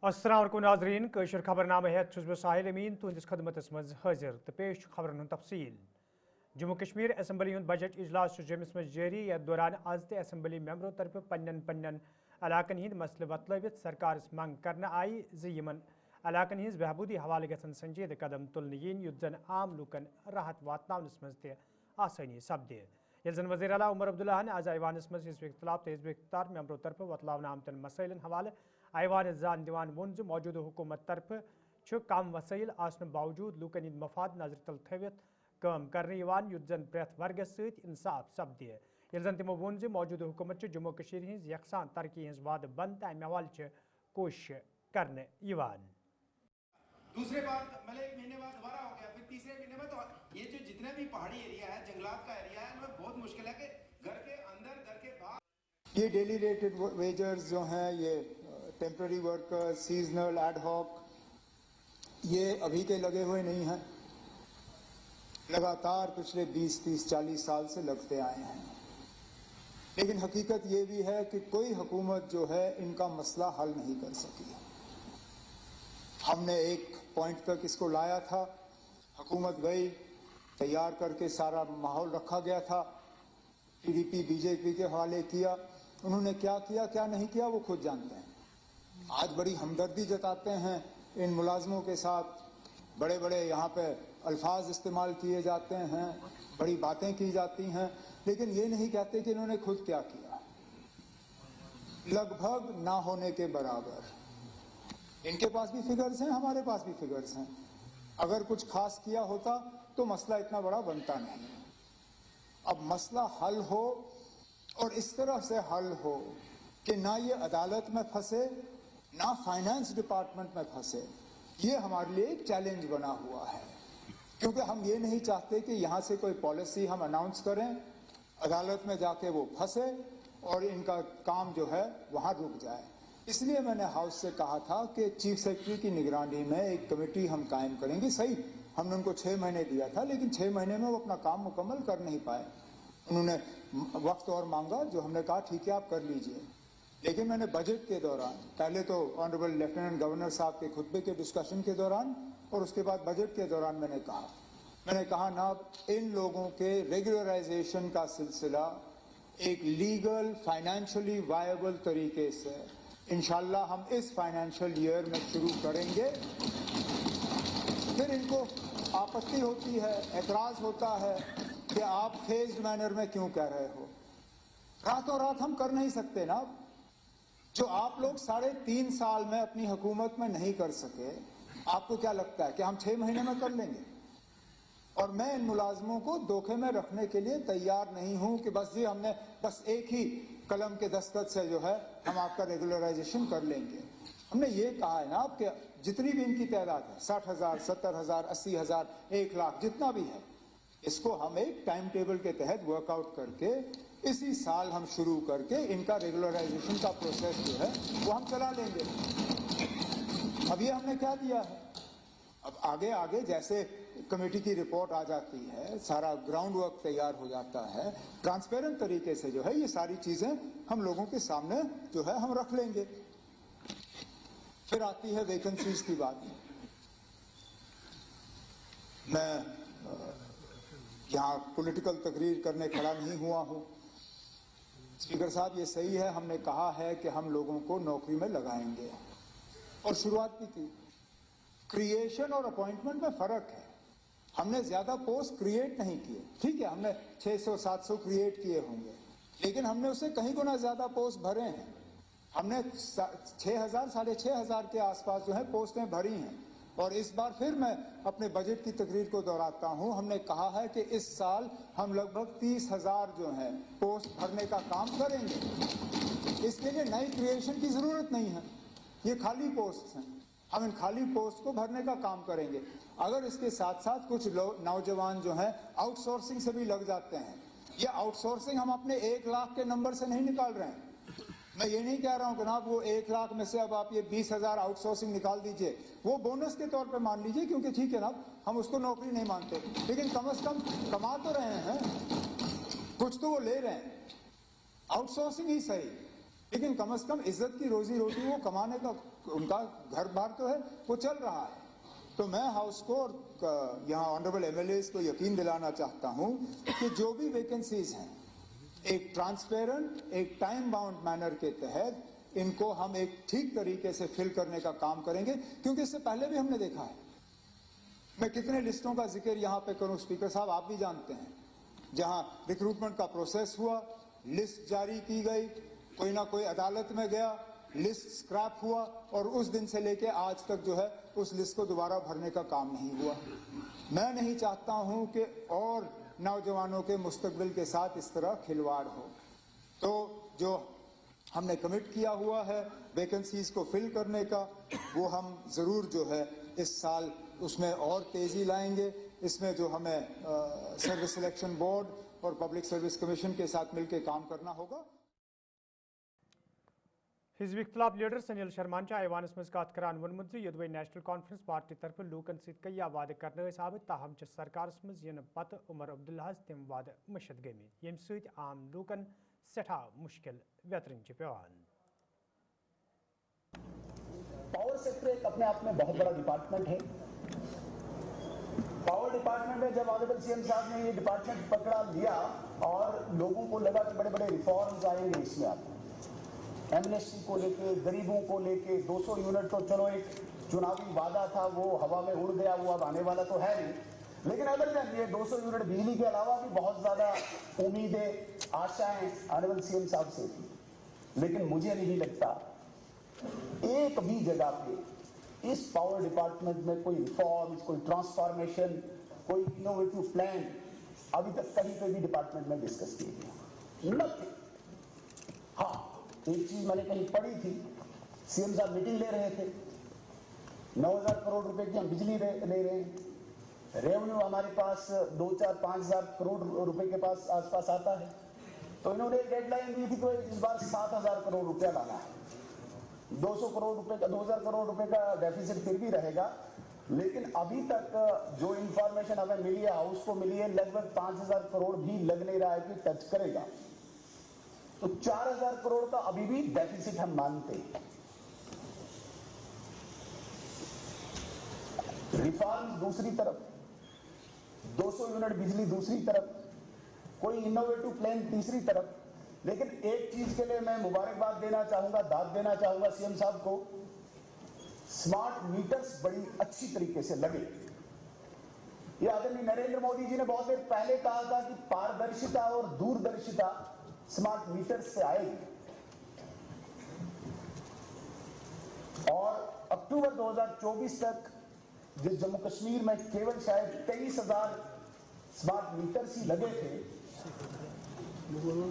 अस्सलाम वालेकुम नाज़रीन कशर खबरनामा हेत छुस बह साहिल अमीन तुहंदिस खदमतस मज हाजिर तो पेश खबरन हुंद तफसील। जम्मू कश्मीर असम्बली हुंद बजट इजलास जम्मस मज जारी। यथ दौरान आज ते असम्बली मेंबरों तरफ पन्न इलाकन हिंद मसले बतलवित सरकारस मंग करने आई ज़िमन इलाकन हिंज बहबूदी हवाले गसन संजीद कदम तुलने यीन युद्ध जन आम लुकन राहत वातनावनस मज ते आसानी सपदे। ये जन वज़ीर आला उमर अब्दुल्लाह ने आज ऐवानस मज हिज़्ब इख्तिलाफ ते हिज़्ब इख्तियार मेंबरों तरफ वतलावन आमतन मसैलन हवाले ऐवान जान दिवान वोन ज मौजूदा हुकूमत तरफ कम वसाइल आसन बावजूद लूकन हिंद मफाद नजर तल थवित काम करने युद्ध जन प्रेथ वर्गस सत इंसाफ सपदे। ये जन तमो वोन ज मौजूदा हुकूमत जम्मू कश्मीर हिंज यकसान तरक्की हिंज वाद बंद तमे हवाले कोशिश करने युवान। दूसरे बार मतलब एक महीने बाद दोबारा हो गया, फिर तीसरे महीने में तो ये जो जितने भी पहाड़ी एरिया है, जंगलात का एरिया है, इनमें बहुत मुश्किल है कि घर के अंदर घर के बाहर ये डेली रेटेड वेजर्स जो हैं, ये temporary workers, seasonal, ad hoc, ये अभी के लगे हुए नहीं हैं, लगातार पिछले 20, 30, 40 साल से लगते आए हैं। लेकिन हकीकत ये भी है कि कोई हुकूमत जो है इनका मसला हल नहीं कर सकी। हमने एक पॉइंट तक इसको लाया था, हुकूमत गई, तैयार करके सारा माहौल रखा गया था, पीडीपी बीजेपी के हवाले किया, उन्होंने क्या किया क्या नहीं किया वो खुद जानते हैं। आज बड़ी हमदर्दी जताते हैं इन मुलाजमों के साथ, बड़े बड़े यहाँ पे अल्फाज इस्तेमाल किए जाते हैं, बड़ी बातें की जाती हैं, लेकिन ये नहीं कहते कि इन्होंने खुद क्या किया। लगभग ना होने के बराबर। इनके पास भी फिगर्स हैं, हमारे पास भी फिगर्स हैं। अगर कुछ खास किया होता तो मसला इतना बड़ा बनता नहीं। अब मसला हल हो और इस तरह से हल हो कि ना ये अदालत में फंसे ना फाइनेंस डिपार्टमेंट में फंसे, ये हमारे लिए एक चैलेंज बना हुआ है। क्योंकि हम ये नहीं चाहते कि यहाँ से कोई पॉलिसी हम अनाउंस करें, अदालत में जाके वो फंसे और इनका काम जो है वहाँ रुक जाए। इसलिए मैंने हाउस से कहा था कि चीफ सेक्रेटरी की निगरानी में एक कमेटी हम कायम करेंगे। सही, हमने उनको 6 महीने दिया था, लेकिन 6 महीने में वो अपना काम मुकम्मल कर नहीं पाए। उन्होंने वक्त और मांगा, जो हमने कहा ठीक है आप कर लीजिए। लेकिन मैंने बजट के दौरान, पहले तो ऑनरेबल लेफ्टिनेंट गवर्नर साहब के खुतबे के डिस्कशन के दौरान और उसके बाद बजट के दौरान मैंने कहा ना, इन लोगों के रेगुलराइजेशन का सिलसिला एक लीगल फाइनेंशियली वायबल तरीके से इंशाल्लाह हम इस फाइनेंशियल ईयर में शुरू करेंगे। फिर इनको आपत्ति होती है, एतराज होता है कि आप फेज्ड मैनर में क्यों कह रहे हो। रातों रात हम कर नहीं सकते ना। जो आप लोग 3.5 साल में अपनी हुकूमत में नहीं कर सके, आपको क्या लगता है कि हम 6 महीने में कर लेंगे? और मैं इन मुलाजमों को धोखे में रखने के लिए तैयार नहीं हूं कि बस जी हमने बस एक ही कलम के दस्तखत से जो है हम आपका रेगुलराइजेशन कर लेंगे। हमने ये कहा है ना आपके जितनी भी इनकी तादाद है, 60,000, 70,000, 80,000, 1 लाख, जितना भी है, इसको हम एक टाइम टेबल के तहत वर्कआउट करके इसी साल हम शुरू करके इनका रेगुलराइजेशन का प्रोसेस जो है वो हम चला लेंगे। अब ये हमने क्या दिया है, अब आगे आगे जैसे कमेटी की रिपोर्ट आ जाती है, सारा ग्राउंड वर्क तैयार हो जाता है, ट्रांसपेरेंट तरीके से जो है ये सारी चीजें हम लोगों के सामने जो है हम रख लेंगे। फिर आती है वैकेंसीज की बात। मैं यहाँ पॉलिटिकल तकरीर करने खड़ा नहीं हुआ हूँ। स्पीकर साहब, ये सही है, हमने कहा है कि हम लोगों को नौकरी में लगाएंगे और शुरुआत भी की। क्रिएशन और अपॉइंटमेंट में फर्क है। हमने ज्यादा पोस्ट क्रिएट नहीं किए, ठीक है, हमने 600-700 क्रिएट किए होंगे, लेकिन हमने उससे कहीं गुना ज्यादा पोस्ट भरे हैं। हमने 6,000, 6,500 के आसपास जो है पोस्टें भरी हैं। और इस बार फिर मैं अपने बजट की तकरीर को दोहराता हूं, हमने कहा है कि इस साल हम लगभग 30,000 जो है पोस्ट भरने का काम करेंगे। इसके लिए नई क्रिएशन की जरूरत नहीं है, ये खाली पोस्ट हैं, हम इन खाली पोस्ट को भरने का काम करेंगे। अगर इसके साथ साथ कुछ नौजवान जो हैं आउटसोर्सिंग से भी लग जाते हैं, ये आउटसोर्सिंग हम अपने 1 लाख के नंबर से नहीं निकाल रहे हैं। मैं ये नहीं कह रहा हूं कि ना वो 1 लाख में से अब आप ये 20,000 आउटसोर्सिंग निकाल दीजिए, वो बोनस के तौर पे मान लीजिए, क्योंकि ठीक है ना, हम उसको नौकरी नहीं मानते, लेकिन कम से कम कमा तो रहे हैं, कुछ तो वो ले रहे हैं। आउटसोर्सिंग ही सही, लेकिन कम से कम इज्जत की रोजी रोटी वो कमाने का उनका घर बार तो है, वो चल रहा है। तो मैं हाउस को और यहाँ ऑनरेबल एमएलए को यकीन दिलाना चाहता हूँ कि जो भी वैकेंसीज हैं एक ट्रांसपेरेंट, एक टाइम बाउंड मैनर के तहत इनको हम एक ठीक तरीके से फिल करने का काम करेंगे, क्योंकि इससे पहले भी हमने देखा है। मैं कितने लिस्टों का जिक्र यहाँ पे करूँ स्पीकर साहब, आप भी जानते हैं, जहाँ रिक्रूटमेंट का प्रोसेस हुआ, लिस्ट जारी की गई, कोई ना कोई अदालत में गया, लिस्ट स्क्रैप हुआ और उस दिन से लेके आज तक जो है उस लिस्ट को दोबारा भरने का काम नहीं हुआ। मैं नहीं चाहता हूं कि और नौजवानों के मुस्तकबिल के साथ इस तरह खिलवाड़ हो। तो जो हमने कमिट किया हुआ है वैकेंसीज को फिल करने का, वो हम जरूर जो है इस साल उसमें और तेजी लाएंगे। इसमें जो हमें सर्विस सिलेक्शन बोर्ड और पब्लिक सर्विस कमीशन के साथ मिलकर काम करना होगा। हिजब इख्तलाफ लीडर सनील शर्मांचा ऐवानस मज कत करान वोनमुत यदवे नेशनल कॉन्फ्रेंस पार्टी तरफ लूकन सत कई वादे करने साबित ताहम सरकार मज इन पत उमर अब्दुल्लाहस तम वादे मशद गमित यम सत आम लूकन सठा मुश्किल व्यतरन पेवान। पावर सेक्टर एक अपने आप में बहुत बड़ा डिपार्टमेंट है। पावर डिपार्टमेंट में जब ऑनरेबल सीएम साहब ने ये डिपार्टमेंट पकड़ा लिया और लोगों को लगा कि बड़े बड़े रिफॉर्म्स आएंगे इसमें, आप एमनेस्टी को लेके, गरीबों को लेके 200 यूनिट तो चलो एक चुनावी वादा था, वो हवा में उड़ गया, वो अब आने वाला तो है नहीं। लेकिन अगर ये 200 यूनिट बिजली के अलावा भी बहुत ज्यादा उम्मीदें, आशाएं ऑनरेबल सीएम साहब से थी, लेकिन मुझे नहीं लगता एक भी जगह पे इस पावर डिपार्टमेंट में कोई रिफॉर्म्स, कोई ट्रांसफॉर्मेशन, कोई इनोवेटिव प्लान अभी तक कहीं पे भी डिपार्टमेंट में डिस्कस किए गए नथिंग। हाँ, एक चीज मैंने कहीं पढ़ी थी, सीएम साहब मीटिंग ले रहे थे, 9,000 करोड़ रुपए की हम बिजली ले रहे हैं, रेवेन्यू हमारे पास 2-4-5,000 करोड़ रुपए के पास आसपास आता है, तो इन्होंने एक डेडलाइन दी थी कि इस बार 7,000 करोड़ रुपया लाना है। 200 करोड़ रुपए का, 2,000 करोड़ रुपए का डेफिसिट फिर भी रहेगा, लेकिन अभी तक जो इंफॉर्मेशन हमें मिली है, हाउस को मिली है, लगभग 5,000 करोड़ भी लग नहीं रहा है कि टच करेगा। तो 4,000 करोड़ का अभी भी डेफिसिट हम मानते हैं। रिफॉर्म दूसरी तरफ, 200 यूनिट बिजली दूसरी तरफ, कोई इनोवेटिव प्लान तीसरी तरफ। लेकिन एक चीज के लिए मैं मुबारकबाद देना चाहूंगा, दाद देना चाहूंगा सीएम साहब को, स्मार्ट मीटर्स बड़ी अच्छी तरीके से लगे। ये आदरणीय नरेंद्र मोदी जी ने बहुत देर पहले कहा था कि पारदर्शिता और दूरदर्शिता स्मार्ट मीटर्स से आएगी, और अक्टूबर 2024 तक जिस जम्मू कश्मीर में केवल शायद 23,000 स्मार्ट मीटर्स ही लगे थे,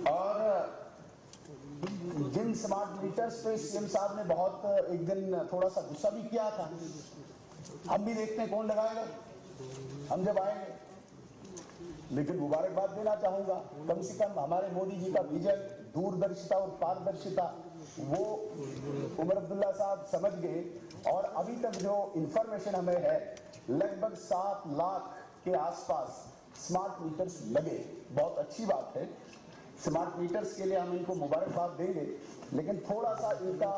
और जिन स्मार्ट मीटर्स पे सीएम साहब ने बहुत एक दिन थोड़ा सा गुस्सा भी किया था, हम भी देखते हैं कौन लगाएगा हम जब आएंगे। लेकिन मुबारकबाद देना चाहूंगा, कम से कम हमारे मोदी जी का विजन, दूरदर्शिता और पारदर्शिता, वो उमर अब्दुल्ला साहब समझ गए। और अभी तक जो इंफॉर्मेशन हमें है, लगभग 7 लाख के आसपास स्मार्ट मीटर्स लगे। बहुत अच्छी बात है, स्मार्ट मीटर्स के लिए हम इनको मुबारकबाद देंगे, लेकिन थोड़ा सा इनका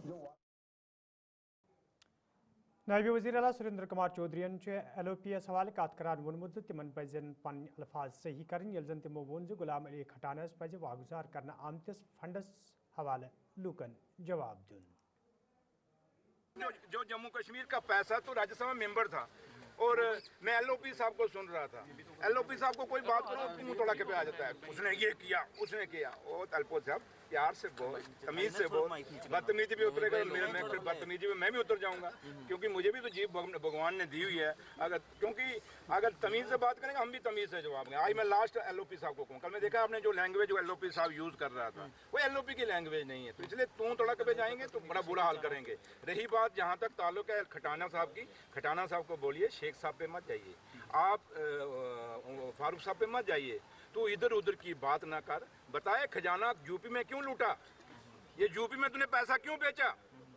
जो नायब वज़ीर आला सुरेंद्र कुमार चौधरीन LOPS हवाले कत करान वोनमुत तिमन पजन पन अल्फाज सही करन यलजन तिमो वोन ज गुलाम अली खटानस पज वागुजार करना आमतिस फंडस हवाले लूकन जवाब दुन। जो जम्मू कश्मीर का पैसा तो राज्यसभा मेंबर था, और मैं LOP साहब को सुन रहा था। LOP साहब को कोई बात करो तो मुंह तोड़ा के पे आ जाता है, उसने ये किया, उसने किया। ओ तलपोत साहब प्यार से बोल, तमीज से बोल, बदतमीजी भी उतरेगा, मैं फिर बदतमीजी में मैं भी उतर जाऊंगा, क्योंकि मुझे भी तो जीभ भगवान ने दी हुई है। क्योंकि अगर तमीज से बात करेंगे हम भी तमीज से जवाब देंगे। आज मैं लास्ट LOP साहब को कहूँ, कल मैं देखा आपने जो लैंग्वेज जो LOP साहब यूज कर रहा था वो LOP की लैंग्वेज नहीं है, तो इसलिए तू तोड़ा के पे जाएंगे तो बड़ा बुरा हाल करेंगे। रही बात जहाँ तक ताल्लुक है खटाना साहब की, खटाना साहब को बोलिए शेख साहब पे मत जाइए, आप फारूक साहब पे मत जाइए, तू इधर उधर की बात ना कर। बताए खजाना यूपी में क्यों लूटा, ये यूपी में तूने पैसा क्यों बेचा?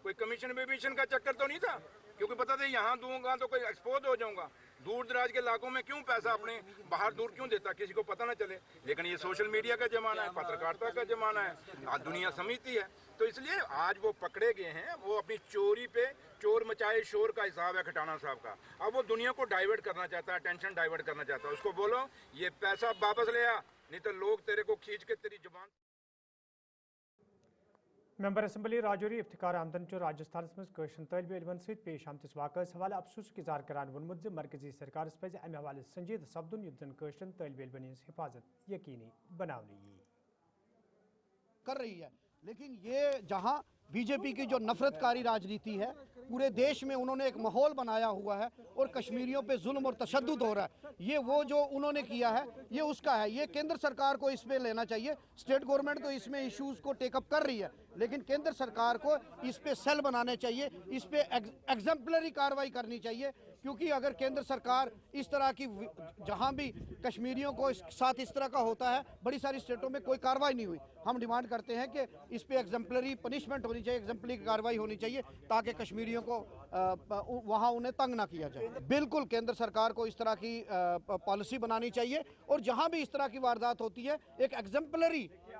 कोई कमीशन वेमिशन का चक्कर तो नहीं था? क्योंकि पता था यहाँ दूंगा तो कोई एक्सपोज हो जाऊंगा। दूर दराज के इलाकों में क्यों पैसा अपने बाहर दूर क्यों देता, किसी को पता ना चले। लेकिन ये सोशल मीडिया का जमाना है, पत्रकारिता का जमाना है, आज दुनिया समझती है, तो इसलिए आज वो पकड़े गए हैं। वो अपनी चोरी पे चोर मचाए शोर का हिसाब है खटाना साहब का। अब वो दुनिया को डाइवर्ट करना चाहता है, टेंशन डाइवर्ट करना चाहता है। उसको बोलो ये पैसा वापस ले आ, नहीं तो लोग तेरे को खींच के तेरी जुबान। मेंबर असम्बली राजौरी इफ्तिखार अहमदन राजस्थान मज तलब इलमन सत पेश आमतिस वाक़स हवाले अफसोस इज़हार करान वोनमुत ज मरकजी सरकार पज़ अमि हवाले संजीद सपदुन युत जन तलब इलमन हज हिफाजत यकीनी बनावनी कर रही है। लेकिन ये जहां बीजेपी की जो नफरतकारी राजनीति है, पूरे देश में उन्होंने एक माहौल बनाया हुआ है और कश्मीरियों पे जुल्म और तशद्दुद हो रहा है, ये वो जो उन्होंने किया है ये उसका है। ये केंद्र सरकार को इसमें लेना चाहिए। स्टेट गवर्नमेंट तो इसमें इश्यूज को टेकअप कर रही है, लेकिन केंद्र सरकार को इस पे सेल बनाने चाहिए, इस पे एग्जाम्पलरी कार्रवाई करनी चाहिए। क्योंकि अगर केंद्र सरकार इस तरह की, जहां भी कश्मीरियों को साथ इस तरह का होता है, बड़ी सारी स्टेटों में कोई कार्रवाई नहीं हुई। हम डिमांड करते हैं कि इस पे एग्जाम्पलरी पनिशमेंट होनी चाहिए, एग्जाम्पलरी कार्रवाई होनी चाहिए, ताकि कश्मीरियों को वहां उन्हें तंग ना किया जाए। बिल्कुल केंद्र सरकार को इस तरह की पॉलिसी बनानी चाहिए और जहां भी इस तरह की वारदात होती है एक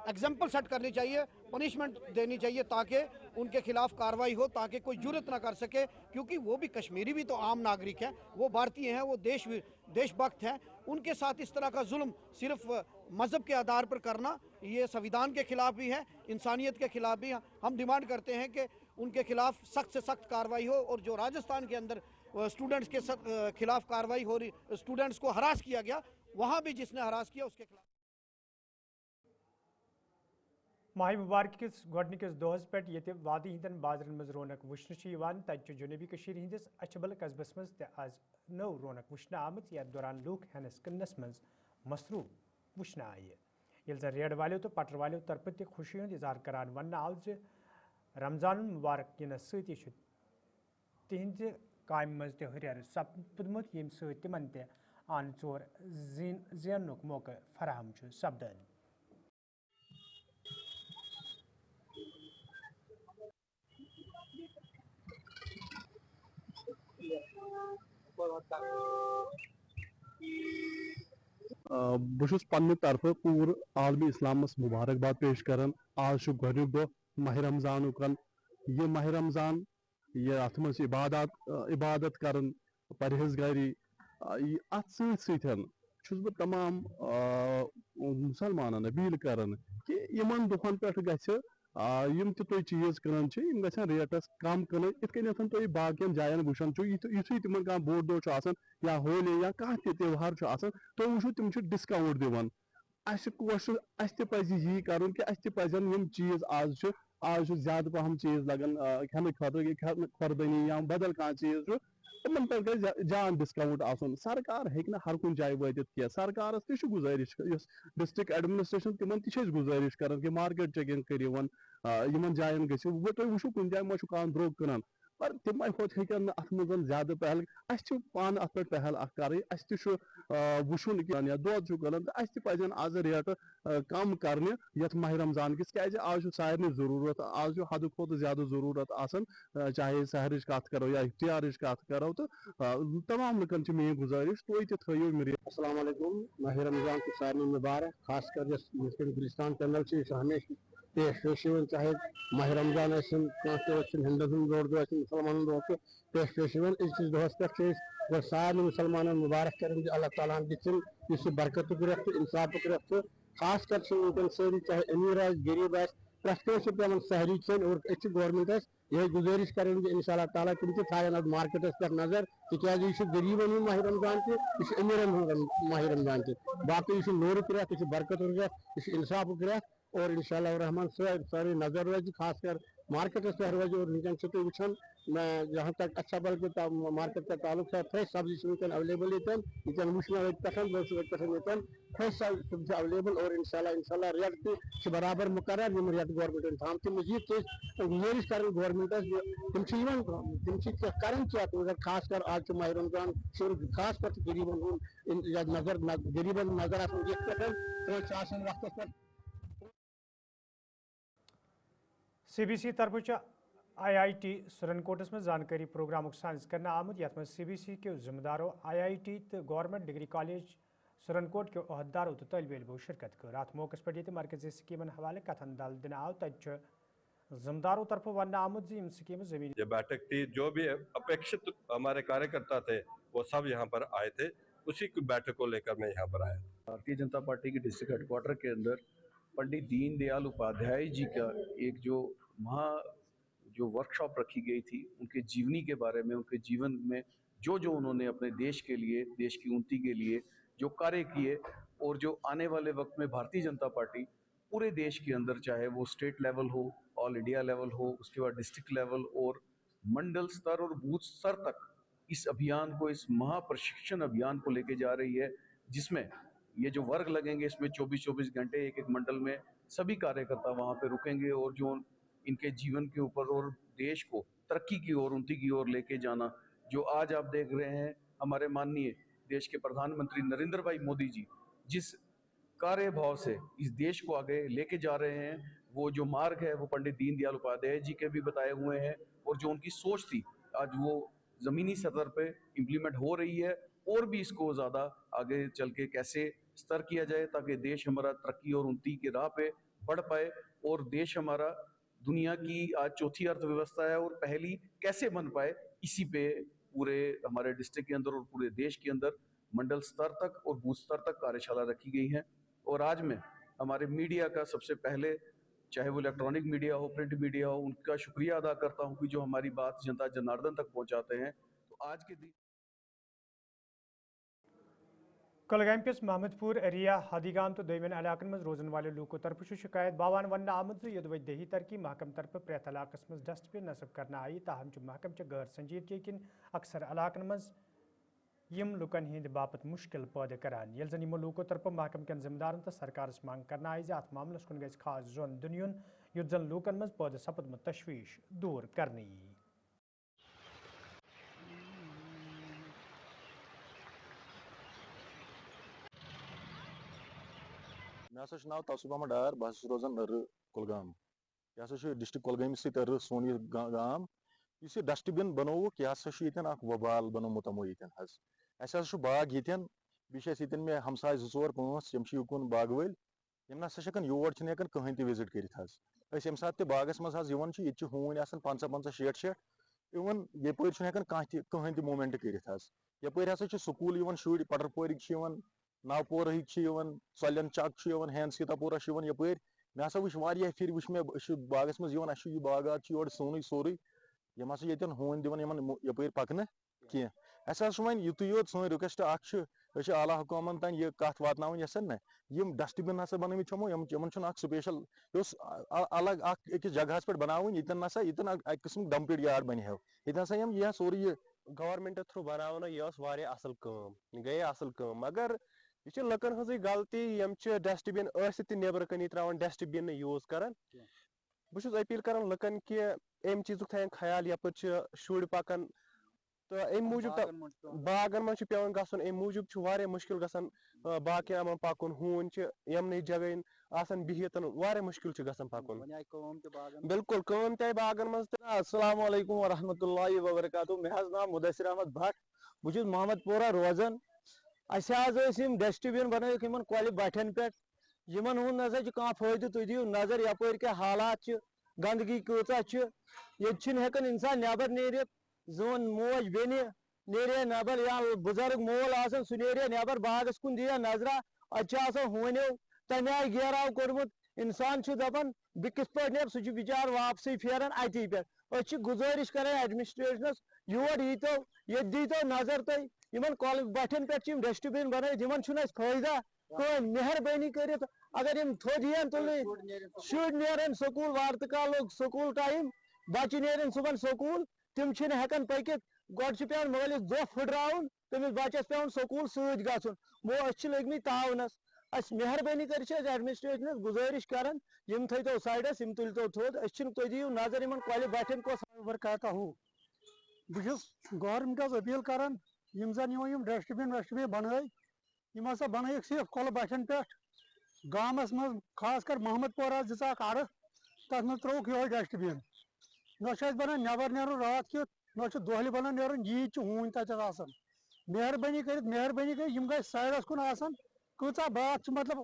एग्जाम्पल सेट करनी चाहिए, पनिशमेंट देनी चाहिए, ताकि उनके खिलाफ कार्रवाई हो, ताकि कोई जुर्रत ना कर सके। क्योंकि वो भी कश्मीरी भी तो आम नागरिक है, वो भारतीय हैं, वो देशभक्त हैं। उनके साथ इस तरह का जुल्म सिर्फ मजहब के आधार पर करना ये संविधान के खिलाफ भी है, इंसानियत के खिलाफ भी है। हम डिमांड करते हैं कि उनके खिलाफ सख्त से सख्त कार्रवाई हो। और जो राजस्थान के अंदर स्टूडेंट्स के खिलाफ कार्रवाई हो रही, स्टूडेंट्स को हरास किया गया, वहाँ भी जिसने हरास किया उसके खिलाफ। माह मुबारक किस गोडनिकिस दोहस पे ये वादी हिंदन बाजरन मज रौनक वुचन तत जुनूबी कशीर हंदिस अछबल कस्बस मज ते आज नौ रौनक वुचन आमत यथ दौरान लूक हनस कनस मज मसरूफ वुचन आये। ये जन रेड वालों तो पटर वालों तरफ ते खुशी हूं इजहार करान वन आव ज रमजान मुबारक यनस सत तिहंद कायम मज ते हरियर सपदमुत यम सत तिमन ते आन चोर जेनुक मौका फराहम सपदन। बहुत पन्ने तरफ पूर आलमी इस्लामस मुबारकबाद पेश करान। आज गोनुक दो माह रमजान ये माह रमजान ये अत मज इबादत करान परहेजगारी अत सतन बह तमाम मुसलमान अपील करान कि यमन दुहन पे गि यम तुम चीज क्लान गन रेटस कम क्न इत कन तुम बाकियन जायन वुचान युथु तिम कह बोड़ दह या होली या कह त्यौहार तुम वो तिम डिस्काउंट दिवान। अस यी कर कि चीज आज ज्यादा पहम चीज लगन खाने खुरदनी या बदल कह चीज तिमन पे गई जान डिस्काउंट आसन। सरकार हेक हर कुछ जाए वातित क्या, सरकार तु गुजारिश डिस्ट्रिक्ट एडमिनिस्ट्रेशन तिमन गुजारिश कर कि मार्केट चेकिंग करिवन यमन जायन गो वो तुम वो कुछ जाए मा कह द्रोग क्नान, पर तम हेकन अत मज ज्यादा पहल अस पान अत पे पहल कर वुचन कि दोद क्लान तो पजन आज रेट कम करने यथ माह रमजान किस क्या आज सारे जरूरत, आज हद खुद ज्यादा जरूरत आसन, चाहे सहरिश कत करो या इफ्तियारिश कत करो, तो तमाम लुकन मेरी गुजारिश तुम थो मेरी। अस्सलाम वालेकुम। माह रमजान की सारे मुबारक। खासकर जिस मुस्लिम गुलिस्तान चैनल से हमेशा पेश चाहे माह रमजान हिंदुज़म रोड दो मुसलमान रोड पेश इस दोहस पे सारे मुसलमान मुबारक कर अल्लाह ताला दिन इस बरकत रेत इंसाफ रेत। खास कर सारी चाहे अमीर गरीब प्रत पे सहरी चन और गवर्नमेंट ये गुजारिश कर इंशाअल्लाह ताला तुम थान मार्केटस पे नजर तक गरीबन माह रमजान तह अमीरन माह रमजान तह बाकी नूरुक रेत बरकत रेत इंसाफ रेत और इंशाअल्लाह रहमान सारी नजर रोज खासकर मार्केटस पे रोज। और वनकन तुम वुचान मैं जहाँ तक अच्छा बल्कि मार्केट का ताल्लुक है फ्रेश सब्जी वनकन अवेलेबल ये वुचन पे फ्रेश सब्जी अवेलेबल और इंशाअल्लाह रेट तक बराबर मुकर्रर रेट गवर्नमेंट थाम तम मजीद गुजारिश कर गवर्नमेंट तम कर क्या खास कर आज माह रमजान खास कर गरीबन नजर गरीबन नजर वक्त CBC तरफ IIT سرنکوٹس میں زانکاری پروگرام سائنس کرنا آمد یت میں CBC کے ذمہ داروں IIT تو گورنمنٹ ڈگری کالج سرنکوٹ کے عہدیداروں تو طالب علموں شرکت کر ات موقع پر یہ مرکزی سکیمن حوالے کتھن دل دن آو تت ذمہ داروں طرف ون آمد یہ سکیم زمین یہ بیٹھک تھی جو بھی اپیکشت ہمارے کاریہ کرتا تھے وہ سب یہاں پر آئے تھے اسی کی بیٹھک کو لے کر میں یہاں پر آیا بھارتیہ جنتا پارٹی کے ڈسٹرکٹ ہیڈ کوارٹر کے اندر پنڈت دین دیال اپادھیائے جی کا ایک جو ورک شاپ رکھی گئی تھی ان کے جیونی کے بارے میں ان کے جیون میں جو انہوں نے اپنے دیش کے لیے دیش کی انتی کے لیے جو کاریہ کیے اور جو آنے والے وقت میں بھارتیہ جنتا پارٹی پورے دیش کے اندر چاہے وہ اسٹیٹ لیول ہو آل انڈیا لیول ہو اس کے بعد ڈسٹرکٹ لیول اور منڈل سطر اور بوتھ سطر تک اس ابھیان کو اس مہا پرشکشن ابھیان کو لے کے جا رہی ہے جس میں یہ جو ورگ لگیں گے اس میں 24 گھنٹے ایک منڈل میں سبھی کاریہ کرتا وہاں پہ رکیں گے اور جو ان کے جیون کے اوپر اور دیش کو ترقی کی اور انتی کی اور لے کے جانا جو آج آپ دیکھ رہے ہیں ہمارے ماننیے دیش کے پردھان منتری نریندر بھائی مودی جی جس کاریہ بھاؤ سے اس دیش کو آگے لے کے جا رہے ہیں وہ جو مارگ ہے وہ پنڈت دین دیال اپادھیائے جی کے بھی بتائے ہوئے ہیں اور جو ان کی سوچ تھی آج وہ زمینی سطح پہ امپلیمنٹ ہو رہی ہے اور بھی اس کو زیادہ آگے چل کے کیسے ستر کیا جائے تاکہ دیش ہمارا ترقی اور انتی کے راہ پہ بڑھ پائے اور دیش ہمارا دنیا کی آج چوتھی ارتھ ویوستھا ہے اور پہلی کیسے بن پائے اسی پہ پورے ہمارے ڈسٹرکٹ کے اندر اور پورے دیش کے اندر منڈل سطر تک اور بوتھ سطر تک کاریہ شالہ رکھی گئی ہیں اور آج میں ہمارے میڈیا کا سب سے پہلے چاہے وہ الیکٹرانک میڈیا ہو پرنٹ میڈیا ہو ان کا شکریہ ادا کرتا ہوں کہ جو ہماری بات جنتا جناردن تک پہنچاتے ہیں تو آج کے دن کلگام کس محمد پور ایریا ہادی گام تو دویمین علاقن مز روزن والے لوکو طرف شکایت باوان ون آمد یدوی دیہی ترقی محکم طرف پریت علاقس مز ڈسٹ بن نصب کرنا آئی تاہم محکم چہ غیر سنجیدگی کن اکثر علاقن مز یم لکن ہند باپت مشکل پودے کران یل زن یمو لوکو طرف محکم کن ذمہ دارن تو سرکارس مانگ کرنا آئی ات معاملس کن گھس خاص زون دنیون یت زن لوکن مز پودے سپدمت تشویش دور کرنی مے ناو توصیف احمد ڈار بہت روزان کلگام یہ ڈسٹرک کلگام ستر سون یہ گام اس ڈسٹ بن بنوک یہ وبال بنومت اس باغ یتن بیس مے ہمسائے 2-4-5 یوکن باغ ول یم نسا یور ہکان کہین تہ وزٹ کرت یم سات باغس مز یہ ہون 50-50-60 ایون یپر کہین تہ مومنٹ کرت یپر ہسا سکول شر پٹر پورک نوپورہک ژۄلین چک ہین سیتاپورہ یپر مے ہسا وچ پھر وچ مے باغس مز یہ باغات سونی سوری یم ہسا یتن ہون دن یپر پکنہ کی ون یتھے یوت سن رکویسٹ اعلیٰ حکومن تین یہ کت واتن یسان نا یم ڈسٹ بن ہسا بنمت یمن سپیشل الگ اکس جگہ پہ بناون یتن نسا یتن اک قسم ڈمپنگ یارڈ بنہ یہ ہسا یہ سوری گورمنٹ تھرو بناونا یہ اصل کام گئی اصل کام مگر یہ لکن ہز غلطی یم ڈسٹ بن تہ نیبر کن تران ڈسٹ بن یوز کران بہت اپیل کران لکن کہ ام چیزک تھین خیال یپر شر پکان تو ام موجود باغن من پیوان گھن ام موجود مشکل گھان باقی امن پکن ہون یمن جگہ آسان بہت مشکل گھان پکن بالکل کام تہ باغن من السلام علیکم ورحمۃ اللہ وبرکاتہ مے ناو مدثر احمد بٹ بہت محمد پورہ روزان ڈسٹ بن بنائک کل بٹھن پہ یمن ہند نسا کھانا فائدہ تھی دیو نظر یپر کیا حالات گندگی کۭژاہ یہ ہیکان انسان نیبر نیرت زون موج بین نیرے نیبر یا بزرگ مول آسان سہ نیرے نیبر باغس کن دیا نظرہ اتہ ہونیو تمہ آئی گیراو کورمت انسان دپان بہ کس پہ نیب سہ بچار واپسی پھیران اتی پہ گزارش کران ایڈمنسٹریشنس یور یتو یہ دیتو نظر تھی کل بٹھن پہ ڈسٹ بن بنائت فائدہ کہیں مہربانی کرت اگر تھوڑ یین تلنے شر نیرن سکول وارت کال لوگ سکول ٹائم بچہ نیرن صبح سکول تم ہیکان پکت گوڈ پیان مالس دہ پھٹراؤن تمس بچس پیان سکول ست گھن لگمت تعاونس اس مہربانی کر ایڈمنسٹریشنس گزارش کران یم تھو سائڈس یم تلتو تھود تھی دیو نظر کل بٹھن کس برکاتہ بہس گورمنٹس اپیل کران یم زن یم ڈسٹ بن وسٹ بن بن ہسا بن صرف کل بٹھن پہ گامس مز خاص کر محمد پورہ زاک عرف تر مز تروک یہ ڈسٹ بن बना नबर नेरन रात कित न दोहल बना नेरन यीज हून तक मेहरबानी कर गई साइडस कुन कचा बात मतलब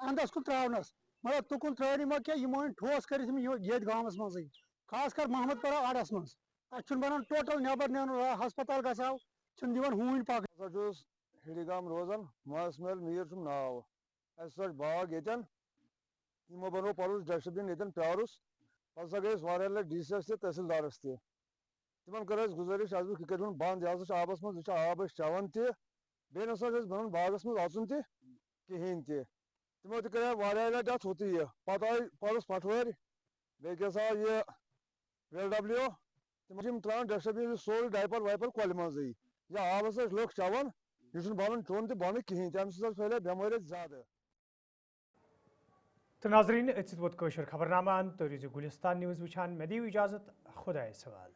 अंदस कुन त्रावनस मतलब तुकुन त्रनी मा क्या यमो ठोस कर गाँवस मज खास कर मोहम्मदपुरा आड़स मज अत बनान टोटल नबर नेरन हस्पताल गसाव दिवन हून पक हिडीगाम रोजान मासमेल मीर नाव बाग यन यमो बनो पलुस डस्टबिन यन प्यारुस पे गई लट डी सी तहसीलदारस तिमन कर गुजारिश आज यह कर बंद यह आबस मज आब चवान बे नसा बन बागस मज अचुन कहें तमो कर लट अत हुत पे आई पलुस पटवर बे यह WLW तम त्रान डस्टबिन सोल डाइपर वाइपर कल मज या आबस लोग चवान यह बन चोन तो बंद कहें तम फैल बेमार ज्यादा। तो नाजरीन अत वोत खबरनामा तो रूजो गुलिस्तान न्यूज़ वुचान मे दियो इजाजत खुदा सवाल।